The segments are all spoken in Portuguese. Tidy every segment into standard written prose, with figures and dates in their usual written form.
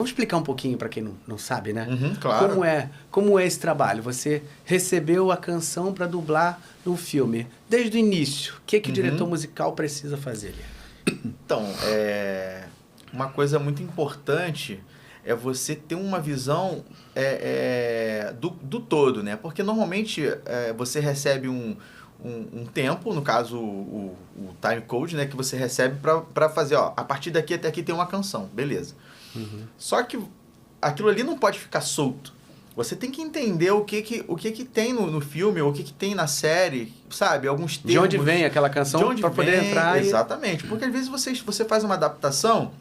Vamos explicar um pouquinho para quem não sabe, né? Claro. Como é esse trabalho? Você recebeu a canção para dublar no filme. Desde o início, o que o diretor musical precisa fazer? Então, uma coisa muito importante é você ter uma visão do todo, né? Porque normalmente você recebe um tempo, no caso o time code, né? Que você recebe para fazer, ó, a partir daqui até aqui tem uma canção, beleza. Só que aquilo ali não pode ficar solto. Você tem que entender o que tem no filme, ou o que tem na série, sabe? Alguns termos. De onde vem aquela canção para poder entrar. Exatamente. Porque às vezes você faz uma adaptação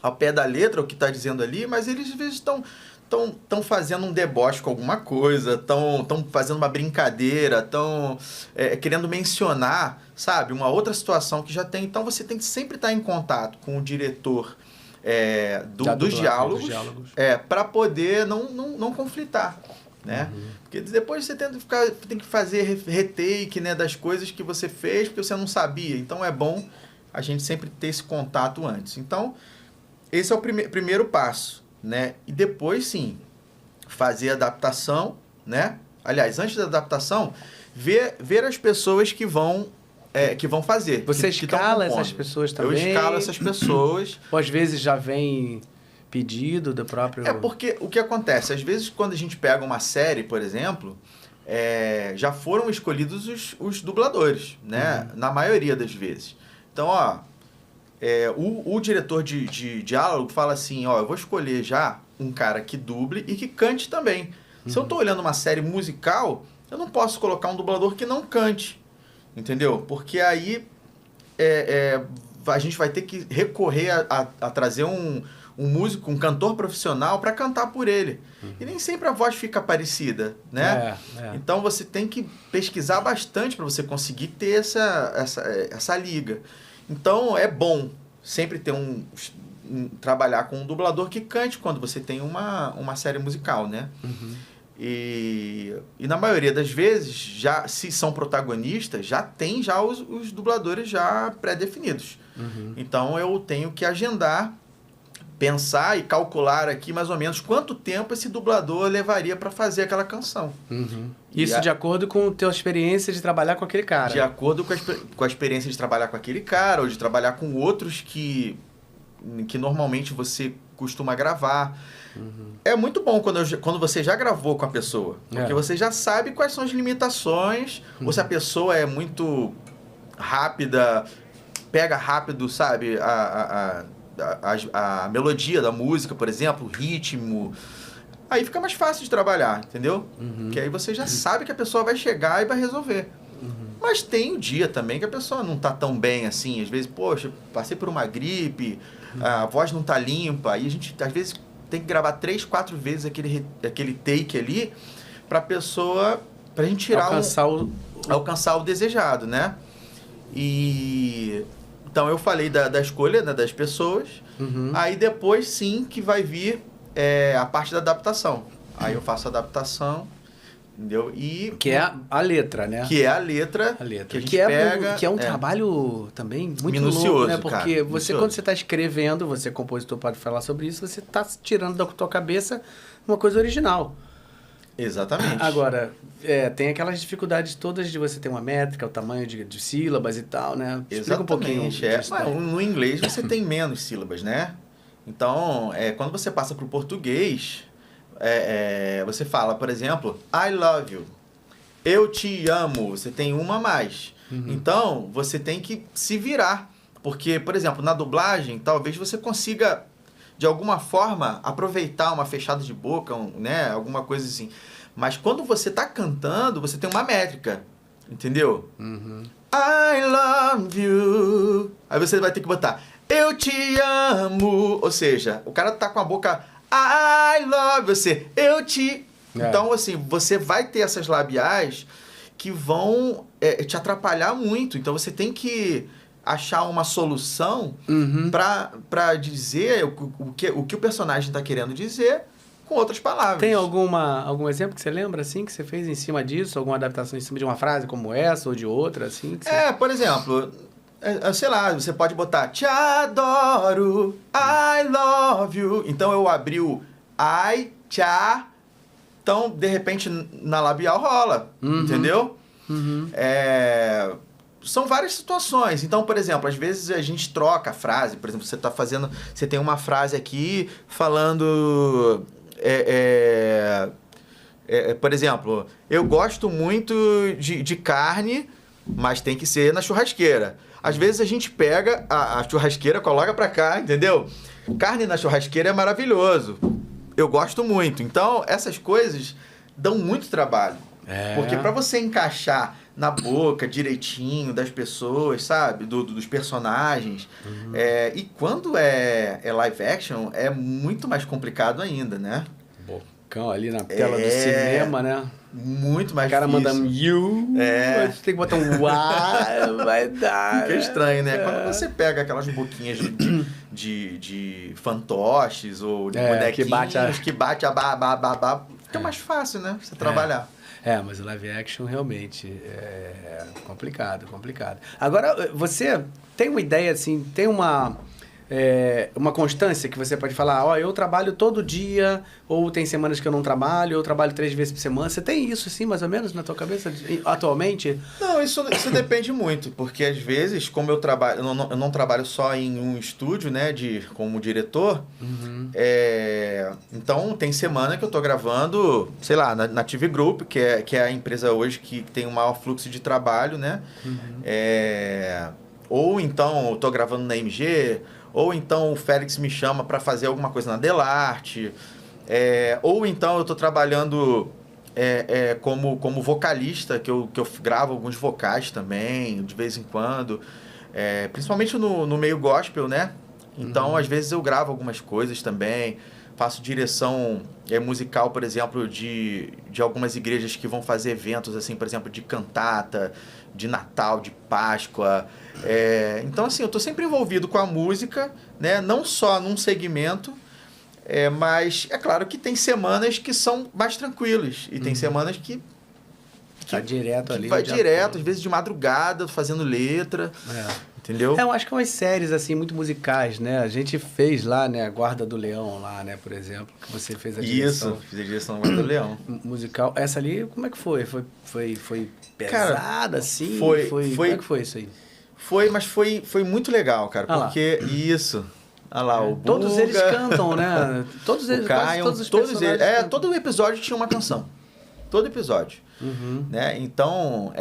ao pé da letra, o que está dizendo ali, mas eles às vezes estão fazendo um deboche com alguma coisa, estão fazendo uma brincadeira, estão querendo mencionar, sabe? Uma outra situação que já tem. Então você tem que sempre estar em contato com o diretor dos diálogos, para poder não conflitar, né? Porque depois você tem que fazer retake, né, das coisas que você fez porque você não sabia. Então é bom a gente sempre ter esse contato antes. Então esse é o primeiro passo, né? E depois sim fazer a adaptação, né? Aliás, antes da adaptação, ver as pessoas que vão fazer. Você escala essas pessoas também? Eu escalo essas pessoas. Ou às vezes já vem pedido do próprio... Porque o que acontece? Às vezes, quando a gente pega uma série, por exemplo, já foram escolhidos os dubladores, né? Na maioria das vezes. Então, ó, o diretor de diálogo fala assim, ó, eu vou escolher já um cara que duble e que cante também. Se eu estou olhando uma série musical, eu não posso colocar um dublador que não cante. Entendeu? Porque aí a gente vai ter que recorrer a trazer um músico, um cantor profissional para cantar por ele. E nem sempre a voz fica parecida, né? Então você tem que pesquisar bastante para você conseguir ter essa liga. Então é bom sempre ter trabalhar com um dublador que cante quando você tem uma série musical, né? E na maioria das vezes, já se são protagonistas, já tem os dubladores já pré-definidos. Então eu tenho que agendar, pensar e calcular aqui mais ou menos quanto tempo esse dublador levaria para fazer aquela canção. Isso de acordo com a tua experiência de trabalhar com aquele cara. De acordo com a experiência de trabalhar com aquele cara, ou de trabalhar com outros que normalmente você costuma gravar. É muito bom quando você já gravou com a pessoa. Porque você já sabe quais são as limitações, ou se a pessoa é muito rápida, pega rápido, sabe, a melodia da música, por exemplo, o ritmo. Aí fica mais fácil de trabalhar, entendeu? Porque aí você já sabe que a pessoa vai chegar e vai resolver. Mas tem o dia também que a pessoa não tá tão bem assim. Às vezes, poxa, passei por uma gripe, a voz não tá limpa. Aí a gente, às vezes, tem que gravar 3, 4 vezes aquele take ali pra gente tirar alcançar o desejado, né? Então eu falei da escolha, né, das pessoas. Aí depois sim que vai vir a parte da adaptação. Aí eu faço a adaptação, entendeu? Que é a letra, né? Que é a letra. Que a gente pega. Que é um trabalho também muito minucioso, louco, né? Porque cara, quando você está escrevendo, você compositor pode falar sobre isso, você está tirando da tua cabeça uma coisa original. Exatamente. Agora, tem aquelas dificuldades todas de você ter uma métrica, o tamanho de sílabas e tal, né? Explica um pouquinho disso. Mas no inglês você tem menos sílabas, né? Então, quando você passa para o português, você fala, por exemplo, I love you. Eu te amo. Você tem uma a mais. Então, você tem que se virar. Porque, por exemplo, na dublagem, talvez você consiga, de alguma forma, aproveitar uma fechada de boca, né? Alguma coisa assim. Mas quando você está cantando, você tem uma métrica. Entendeu? I love you. Aí você vai ter que botar eu te amo. Ou seja, o cara tá com a boca I love você. Eu te... Então, assim, você vai ter essas labiais que vão te atrapalhar muito. Então, você tem que achar uma solução para dizer o que o personagem está querendo dizer com outras palavras. Tem algum exemplo que você lembra, assim, que você fez em cima disso? Alguma adaptação em cima de uma frase como essa ou de outra, assim? Por exemplo, sei lá, você pode botar te adoro, I love you. Então eu abri o I, tchá. Então, de repente, na labial rola, entendeu? São várias situações. Então, por exemplo, às vezes a gente troca a frase. Por exemplo, você tem uma frase aqui falando... por exemplo, eu gosto muito de carne, mas tem que ser na churrasqueira. Às vezes a gente pega a churrasqueira, coloca pra cá, entendeu? Carne na churrasqueira é maravilhoso. Eu gosto muito. Então, essas coisas dão muito trabalho. Porque pra você encaixar na boca direitinho das pessoas, sabe? Dos personagens. E quando é live action, é muito mais complicado ainda, né? Bocão ali na tela do cinema, né? Muito mais difícil. O cara manda you, você tem que botar um uau, vai dar. Fica estranho, né? Quando você pega aquelas boquinhas de fantoches ou de bonequinhos que bate a babá, fica mais fácil, né? Você trabalhar. Mas o live action realmente é complicado. Agora, você tem uma ideia, assim, tem uma constância que você pode falar, eu trabalho todo dia, ou tem semanas que eu não trabalho, eu trabalho 3 vezes por semana. Você tem isso, assim, mais ou menos, na tua cabeça, atualmente? Não, isso depende muito, porque às vezes, como eu trabalho, eu não trabalho só em um estúdio, né, como diretor, então tem semana que eu tô gravando, sei lá, na TV Group, que é a empresa hoje que tem o maior fluxo de trabalho, né, ou então eu tô gravando na MG, ou então o Félix me chama para fazer alguma coisa na Delarte, ou então eu estou trabalhando como vocalista, que eu gravo alguns vocais também, de vez em quando, principalmente no meio gospel, né? Então, às vezes eu gravo algumas coisas também, faço direção musical, por exemplo, de algumas igrejas que vão fazer eventos, assim, por exemplo, de cantata, de Natal, de Páscoa. Então, assim, eu estou sempre envolvido com a música, né? Não só num segmento, mas é claro que tem semanas que são mais tranquilas e tem semanas que vai direto ali. Vai direto, às vezes de madrugada, fazendo letra. Entendeu? Eu acho que umas séries, assim, muito musicais, né? A gente fez lá, né? A Guarda do Leão lá, né? Por exemplo, que você fez a direção. Isso, fiz a direção da Guarda do Leão. Musical. Essa ali, como é que foi? Foi pesada, cara, assim? Foi. Como é que foi isso aí? Mas foi muito legal, cara. Porque isso... Olha lá, o Bunga, todos eles cantam, né? Todos eles, Caio, todos os personagens cantam. Todo episódio tinha uma canção. Todo episódio. Né? Então,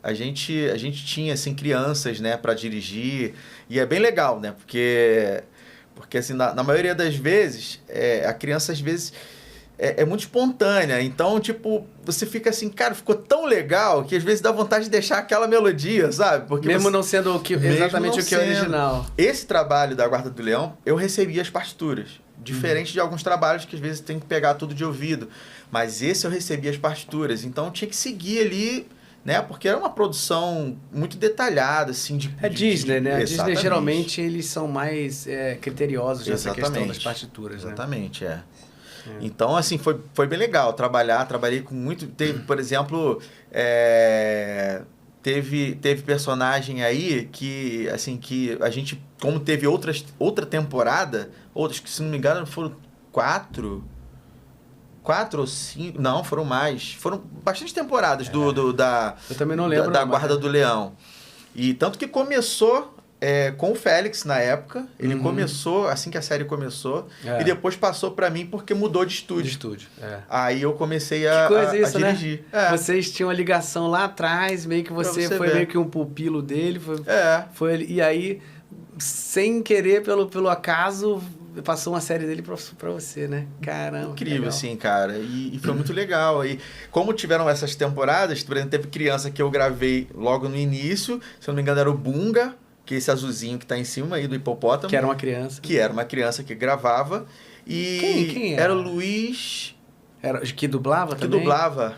a gente tinha, assim, crianças, né, para dirigir. E é bem legal, né? Porque assim, na maioria das vezes, a criança, às vezes, é muito espontânea. Então, tipo, você fica assim, cara, ficou tão legal que às vezes dá vontade de deixar aquela melodia, sabe? Porque mesmo não sendo exatamente o que é original. Esse trabalho da Guarda do Leão, eu recebi as partituras. Diferente de alguns trabalhos que às vezes tem que pegar tudo de ouvido. Mas esse eu recebi as partituras. Então, tinha que seguir ali, né? Porque era uma produção muito detalhada, assim, Disney, né? A Disney, geralmente, eles são mais criteriosos nessa questão das partituras, exatamente, né? Então, assim, foi bem legal trabalhei com muito... Teve, por exemplo, teve personagem aí que, assim, que a gente, como teve outra temporada, outras que, se não me engano, foram 4 ou 5, não, foram mais. Foram bastante temporadas eu também não lembro, da Guarda do Leão. E tanto que começou com o Félix na época. Ele começou, assim que a série começou, e depois passou pra mim porque mudou de estúdio. Aí eu comecei a dirigir. Né? Vocês tinham uma ligação lá atrás, meio que você foi ver. Meio que um pupilo dele. E aí, sem querer, pelo acaso, passou uma série dele pra você, né? Caramba. Incrível, assim, cara. E foi muito legal. E como tiveram essas temporadas, por exemplo, teve criança que eu gravei logo no início, se eu não me engano era o Bunga, que é esse azulzinho que tá em cima aí do hipopótamo. Que era uma criança. Que era uma criança que gravava. E quem era? Era o Luiz... Que dublava também? Que dublava,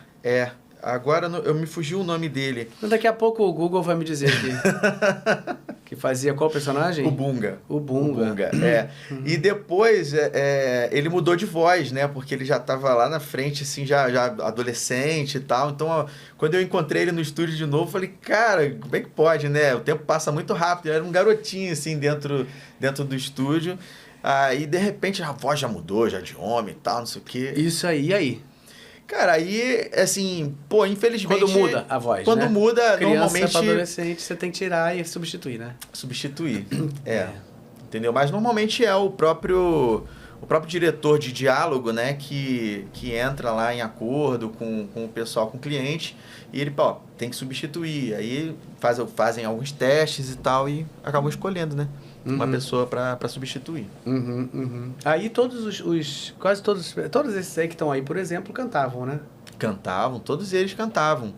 Agora eu me fugiu o nome dele. Daqui a pouco o Google vai me dizer aqui. Que fazia qual personagem? O Bunga. O Bunga. O Bunga, é. E depois ele mudou de voz, né? Porque ele já tava lá na frente, assim, já adolescente e tal. Então, ó, quando eu encontrei ele no estúdio de novo, eu falei, cara, como é que pode, né? O tempo passa muito rápido. Eu era um garotinho, assim, dentro do estúdio. Aí, de repente, a voz já mudou, já de homem e tal, não sei o quê. Isso aí, e aí? Cara, aí, assim, pô, infelizmente... Quando muda a voz, Quando né? muda, Criança normalmente... pra adolescente, você tem que tirar e substituir, né? Substituir, entendeu? Mas normalmente é o próprio diretor de diálogo, né, que entra lá em acordo com o pessoal, com o cliente, e ele, pô, tem que substituir. Aí fazem alguns testes e tal, e acabam escolhendo, né? Uma pessoa para substituir. Aí quase todos esses aí que estão aí, por exemplo, cantavam, né? Cantavam, todos eles cantavam.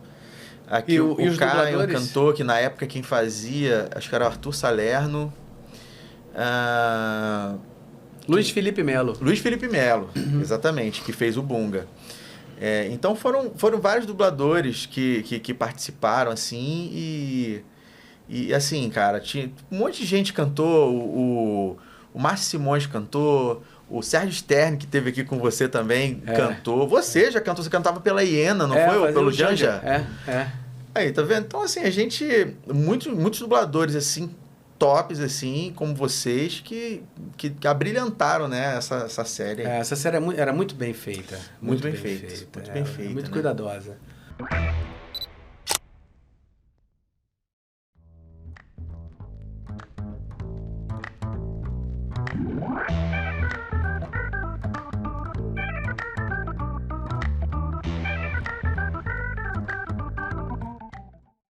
Aqui E o os Caio, um dubladores? cantor, que na época quem fazia, acho que era o Arthur Salerno. Luiz Felipe Melo. Luiz Felipe Melo, exatamente, que fez o Bunga. Então foram vários dubladores que participaram, assim, e assim, cara, tinha um monte de gente cantou, o Márcio Simões cantou, o Sérgio Stern, que esteve aqui com você também, cantou. Você já cantou, você cantava pela Hiena, não foi? Ou pelo Janja? Aí, tá vendo? Então, assim, a gente... Muitos dubladores, assim, tops, assim, como vocês, que abrilhantaram, né, essa série. Essa série era muito bem feita. Muito bem feita. Muito bem feita, muito né? cuidadosa.